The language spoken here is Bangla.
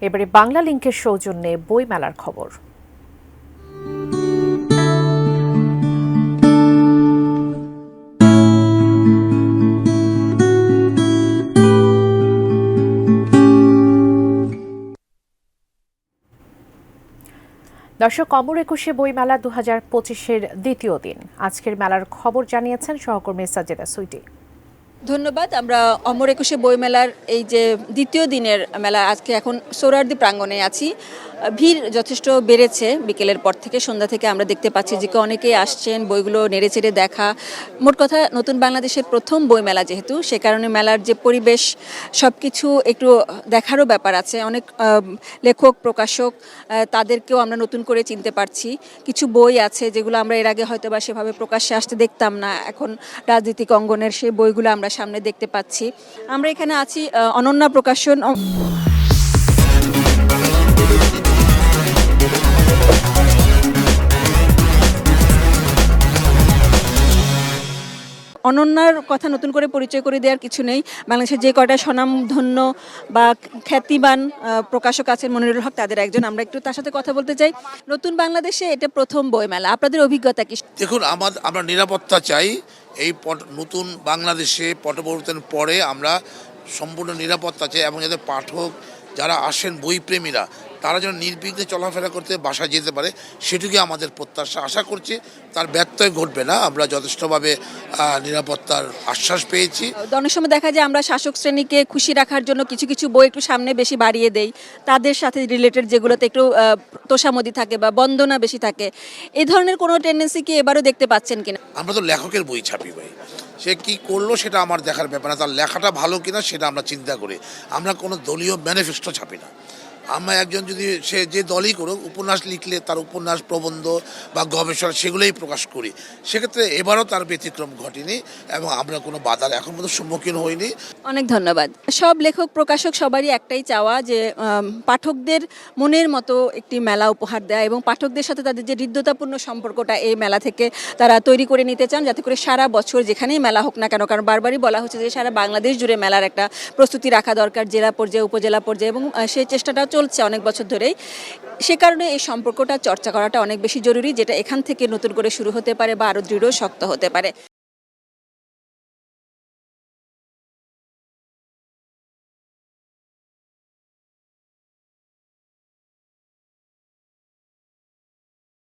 এবারে বাংলা লিংকের সৌজন্যে বইমেলার খবর। দর্শক, অমর একুশে বইমেলা 2025-এর দ্বিতীয় দিন। আজকের মেলার খবর জানিয়েছেন সহকর্মী সাজেদা সুইটি। ধন্যবাদ। আমরা অমর একুশে বইমেলার এই যে দ্বিতীয় দিনের মেলা, আজকে এখন সোহরাওয়ার্দী প্রাঙ্গণে আছি। ভিড় যথেষ্ট বেড়েছে বিকেলের পর থেকে, সন্ধ্যা থেকে আমরা দেখতে পাচ্ছি যে অনেকেই আসছেন বইগুলো নেড়েচেড়ে দেখা। মোট কথা নতুন বাংলাদেশের প্রথম বইমেলা যেহেতু, সে কারণে মেলার যে পরিবেশ সব কিছু একটু দেখারও ব্যাপার আছে। অনেক লেখক প্রকাশক, তাদেরকেও আমরা নতুন করে চিনতে পারছি। কিছু বই আছে যেগুলো আমরা এর আগে হয়তো বা সেভাবে প্রকাশ্যে আসতে দেখতাম না, এখন রাজনৈতিক অঙ্গনের সেই বইগুলো আমরা সামনে দেখতে পাচ্ছি। আমরা এখানে আছি অনন্যা প্রকাশন। অনন্যার কথা নতুন করে পরিচয় করে দেওয়ার কিছু নেই। বাংলাদেশের যে কয়টা স্বনামধন্য বা খ্যাতিমান প্রকাশক আছেন, মনিরুল হক তাদের একজন। আমরা একটু তার সাথে কথা বলতে চাই। নতুন বাংলাদেশে এটা প্রথম বইমেলা, আপনাদের অভিজ্ঞতা কি? দেখুন, আমরা নিরাপত্তা চাই। এই নতুন বাংলাদেশে পটপরিবর্তনের পরে আমরা সম্পূর্ণ নিরাপত্তা চাই, এবং যাদের পাঠক যারা আসেন বইপ্রেমীরা তারা যেন নির্বিঘ্নে চলাফেরা করতে বাসা যেতে পারে, সেটুকুই আমাদের প্রত্যাশা। আশা করছি তার ব্যত্যয় ঘটবে না। আমরা যথেষ্টভাবে নিরাপত্তার আশ্বাস পেয়েছি। অনেক সময় দেখা যায় আমরা শাসক শ্রেণীকে খুশি রাখার জন্য কিছু কিছু বই একটু সামনে বেশি বাড়িয়ে দেই, তাদের সাথে রিলেটেড যেগুলোতে একটু তোষামোদি থাকে বা বন্দনা বেশি থাকে। এই ধরনের কোনো টেন্ডেন্সি কি এবারও দেখতে পাচ্ছেন কিনা? আমরা তো লেখকের বই ছাপি ভাই, সে কি করলো সেটা আমার দেখার ব্যাপার না, তার লেখাটা ভালো কিনা সেটা আমরা চিন্তা করি। আমরা কোনো দলীয় ম্যানিফেস্টো ছাপি না। আমরা একজন যদি সে যে দলই করুক, উপন্যাস লিখলে তার উপন্যাস, প্রবন্ধ বা গবেষণা সেগুলোই প্রকাশ করি। সেক্ষেত্রে এবারও তার ব্যতিক্রম ঘটেনি এবং আমরা কোনো বাধার এখন পর্যন্ত সম্মুখীন হইনি। অনেক ধন্যবাদ। সব লেখক প্রকাশক সবারই একটাই চাওয়া যে পাঠকদের মনের মতো একটি মেলা উপহার দেয়া, এবং পাঠকদের সাথে তাদের যে হৃদ্যতাপূর্ণ সম্পর্কটা এই মেলা থেকে তারা তৈরি করে নিতে চান, যাতে করে সারা বছর যেখানেই মেলা হোক না কেন, কারণ বারবারই বলা হচ্ছে যে সারা বাংলাদেশ জুড়ে মেলার একটা প্রস্তুতি রাখা দরকার, জেলা পর্যায়ে উপজেলা পর্যায়ে, এবং সেই চেষ্টাটা চলছে অনেক বছর ধরেই। সে কারণে এই সম্পর্কটা চর্চা করাটা অনেক বেশি জরুরি, যেটা এখান থেকে নতুন করে শুরু হতে পারে বা আরও দৃঢ় শক্ত হতে পারে।